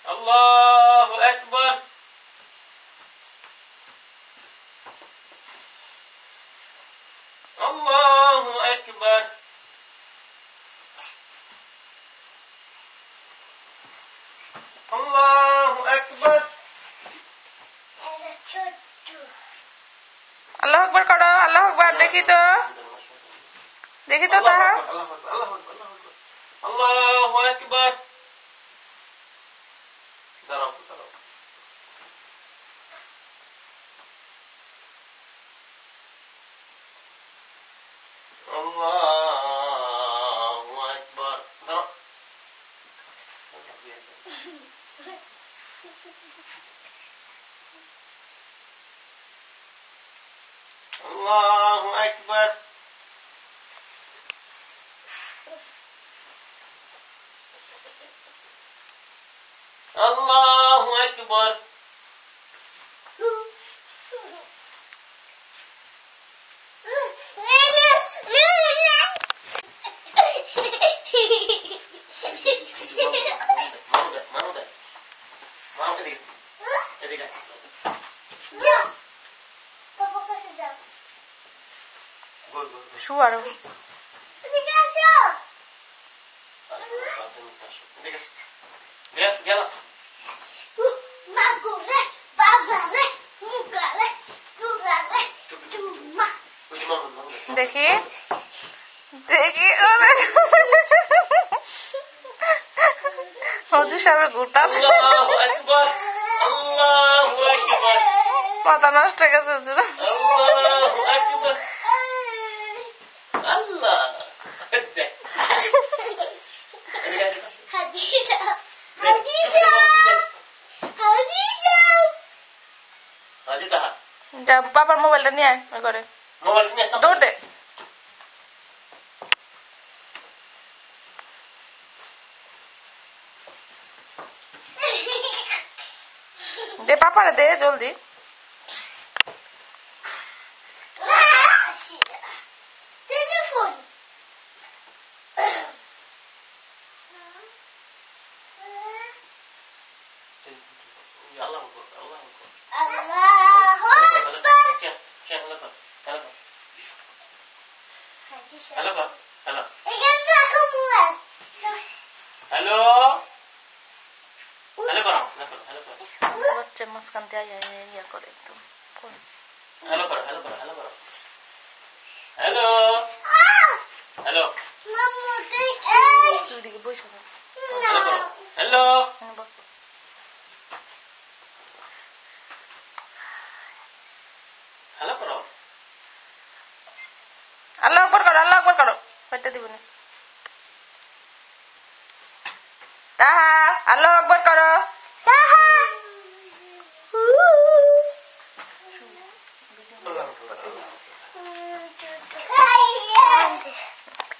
Allahu Akbar. Allahu Akbar. Allahu Akbar. আল্লাহু আকবার করো, আল্লাহু আকবার। দেখি তো তাহা। Allahu Akbar. দাঁড়াও। Allahu Akbar. দাঁড়াও। Allahu Akbar. Allahu Akbar. শু আরো দেখি হুজুর সাহেব ঘুরতা মাথা নষ্ট হয়ে গেছে হুজুর। যা বাবার মোবাইলটা নিয়ে আয় ওই ঘরে, দৌড় দে। দে পাপারে দে জলদি। বাচ্চা মাঝখান দিয়ে ইয়া করে একদম। হ্যালো করো। দিকে বসে হ্যালো। আল্লাহু আকবার করো হইতে দিব না। তাহা আল্লাহু আকবার করো।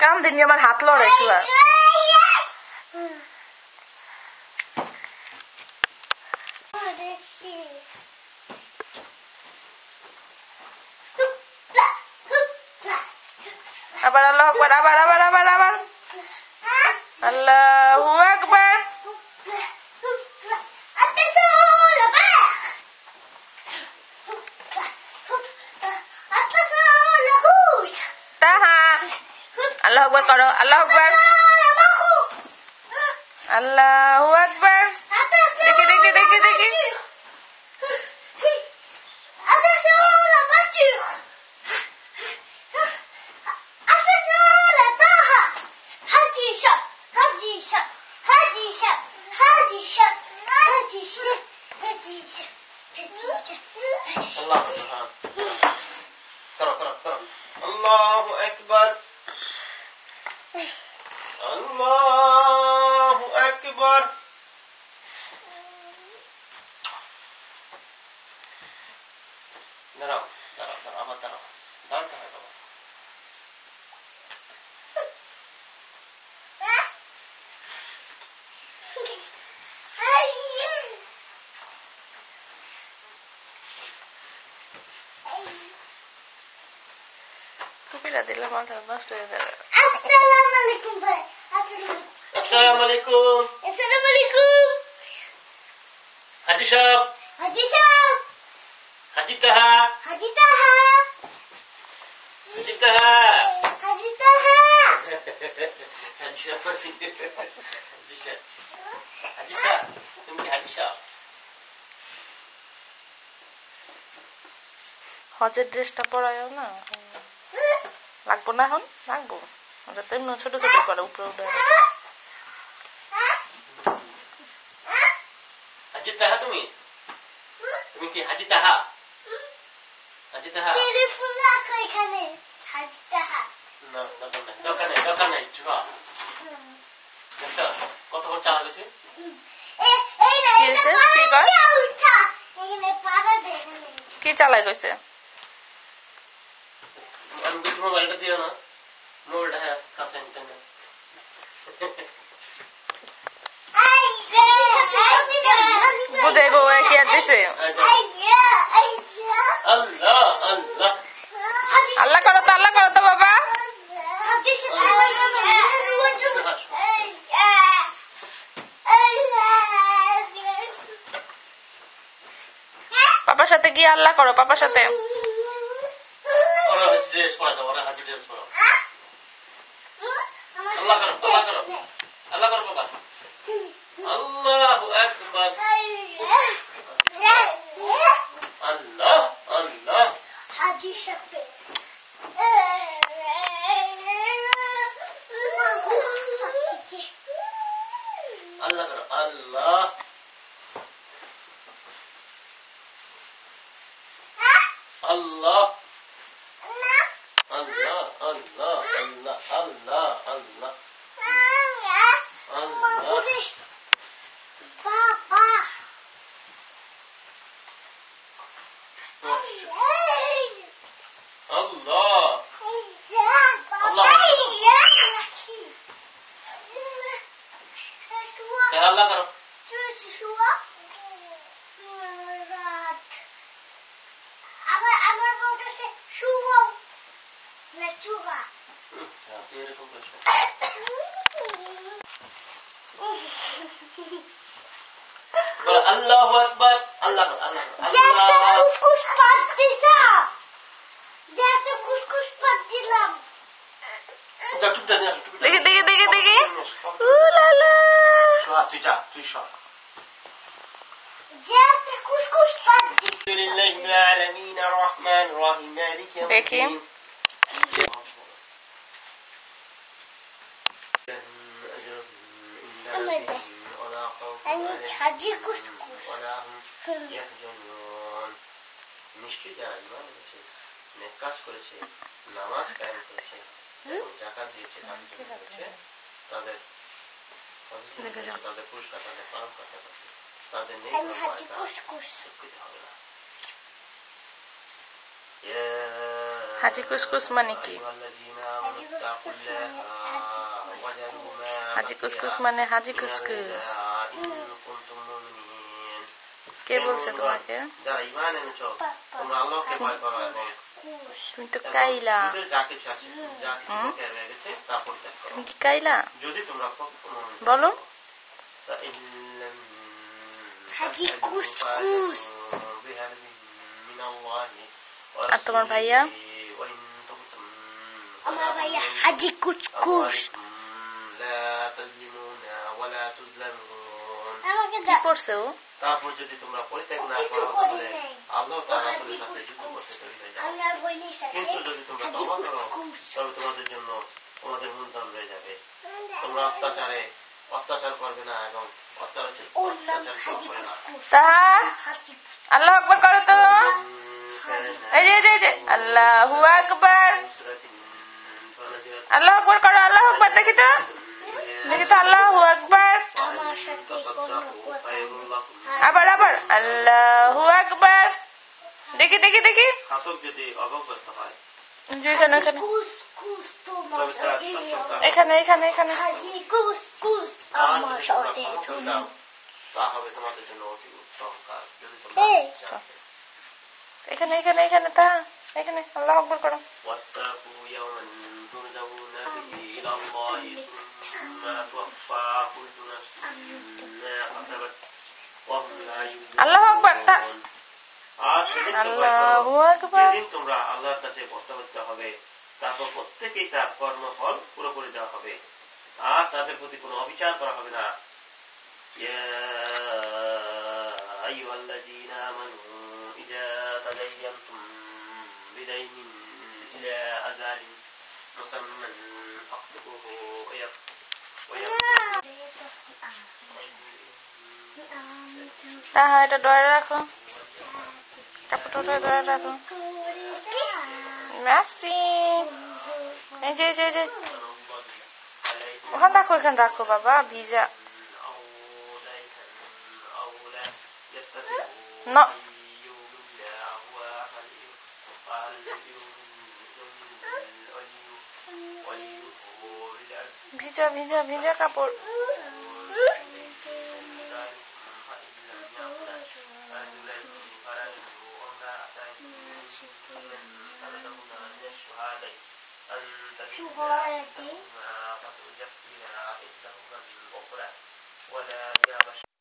কাম দিন আমার হাত লড়ে শুয়া। আবার আল্লাহু আকবার, আবার আল্লাহু আকবার। তাহা আল্লাহু আকবার করো, আল্লাহু আকবার। দেখি Allahu Akbar. Allahu Akbar. দাঁড়াও আবার দাঁড়াতে হয় বাবা। টুপি পিড়া দিলে মাথা নষ্ট হয়ে যাবে। আসসালামু আলাইকুম ভাই। আসসালামু আলাইকুম। আসসালামু আলাইকুম। হাজি সাহেব। হাজি সাহেব। হাজি তাহা। হাজি তাহা। হাজি তাহা। হাজি তাহা। হাজি সাহেব। হাজি সাহেব। হাজি সাহেব। তুমি কি হাজি সাহেব? হজের ড্রেসটা পরায়ও না। লাগবো না এখন? লাগবো। ওটা তো এমনি ছোট ছোট করে উপরে উঠে। হাজি তাহা তুমি? তুমি কি হাজি তাহা? হাজি তাহা? টেলিফোন রাখো এখানে। হাজি তাহা। না, দরকার নেই, দরকার নেই। চুপা। দেখছো? কত বড় চালা গেছে? কি চালাই গেছে? আমি বলছি মোবাইলটা দিও না। মোবাইলটা হ্যাঁ কাছে ইন্টারনেট। বুঝাইবো কি আর দিছে? আল্লাহ আল্লাহ। আল্লাহ করো তো বাবা। পাপার সাথে গিয়ে আল্লাহ করো, পাপার সাথে। ওরা হাজি ড্রেস পরা দাও, ওরা হাজি ড্রেস পরা। আল্লাহ করো, আল্লাহ করো, আল্লাহ করো বাবা। আল্লাহু আকবার। আল্লাহ আল্লাহ। হাজির সাথে আল্লাহ করো, আল্লাহ। আল্লাহ আল্লাহ আল্লাহ আল্লাহ আল্লাহ আল্লাহ আল্লাহ। বাবা আল্লাহ আল্লাহ করো। আমার বলতেছে শুভ না চুগা। এরকম করছো। আল্লাহু আকবার। আল্লাহ করো, আল্লাহ করো, আল্লাহ। কুসকুস পাত দিলাম। যেটা কুসকুস পাত দিলাম। যা টুপটা নিয়ে আসো, টুপটা। দেখি। উলালা। সোহা তুই যা, তুই সর। যেটা কুসকুস পাত দিলাম। আলহামদুলিল্লাহি রাব্বিল আলামিন আর রহমানির রহিম মালিকি ইয়াউমিদ্দিন। হাজি কুসকুস। নিশ্চয়ই যারা ঈমান এনেছে, নেক কাজ করেছে, নামাজ কায়েম করেছে এবং যাকাত দিয়েছে, তাদের পুরস্কার তাদের পালন করতে পারছে, তাদের নেক স্বীকৃত হবে না। হাজি কুসকুস মানে কি? হাজি কুসকুস মানে হাজি কুসকুস। কে বলছে তোমাকে? যারা ঈমান এনেছো তোমরা আল্লাহকে ভয় করো এবং তুমি তো কাইলা। যা কিছু আছে, যা কিছু রয়ে গেছে তা পরিত্যাগ করো। তুমি কি কাইলা? যদি তোমরা বলো। হাজি কুসকুস। আর তোমার ভাইয়া? আমার ভাইয়া হাজি কুসকুস। কি করছে ও? তারপর যদি তোমরা পরিত্যাগ না করো তাহলে আল্লাহ তাআলা রাসূলের সাথে যুদ্ধ করতে তৈরি হয়ে যাবে। কিন্তু যদি তোমরা তওবা করো তবে তোমাদের জন্য তোমাদের মূলধন রয়ে যাবে। তোমরা অত্যাচার করবে না এবং অত্যাচার করবে না। তাহা আল্লাহু আকবার করো তো। এই যে আল্লাহু আকবার। আল্লাহু আকবার করো, আল্লাহু আকবার। দেখি তো আল্লাহু আকবার। আবার আল্লাহু আকবার। দেখি খাতক যদি অবগ্রস্ত হয় এখানে হাজি কুসকুস আমার সাথে তুমি তা হবে তোমাদের জন্য অতি উত্তম কাজ। যদি এখানে তা এখানে আল্লাহু আকবার করো واتقوا يوما ترجعون فيه إلى الله ثم توفى كل نفس ما كسبت وهم لا আল্লাহু আকবার يظلمون আর সেদিন আল্লাহু আকবার যেদিন তোমরা আল্লাহর কাছে প্রত্যাবর্তিত হবে তারপর প্রত্যেকেই তার কর্মফল পুরোপুরি দেওয়া হবে আর তাদের প্রতি কোনো অবিচার করা হবে না يا أيها الذين آمنوا إذا تدينتم بدين إلى أجل مسمى فاكتبوه হ্যাঁ এটা ধরে রাখো কাপড়টা ধরে রাখো মেসি এই যে ওখানে রাখো বাবা ভিজা না ভিজা কাপড় شهادتي ولا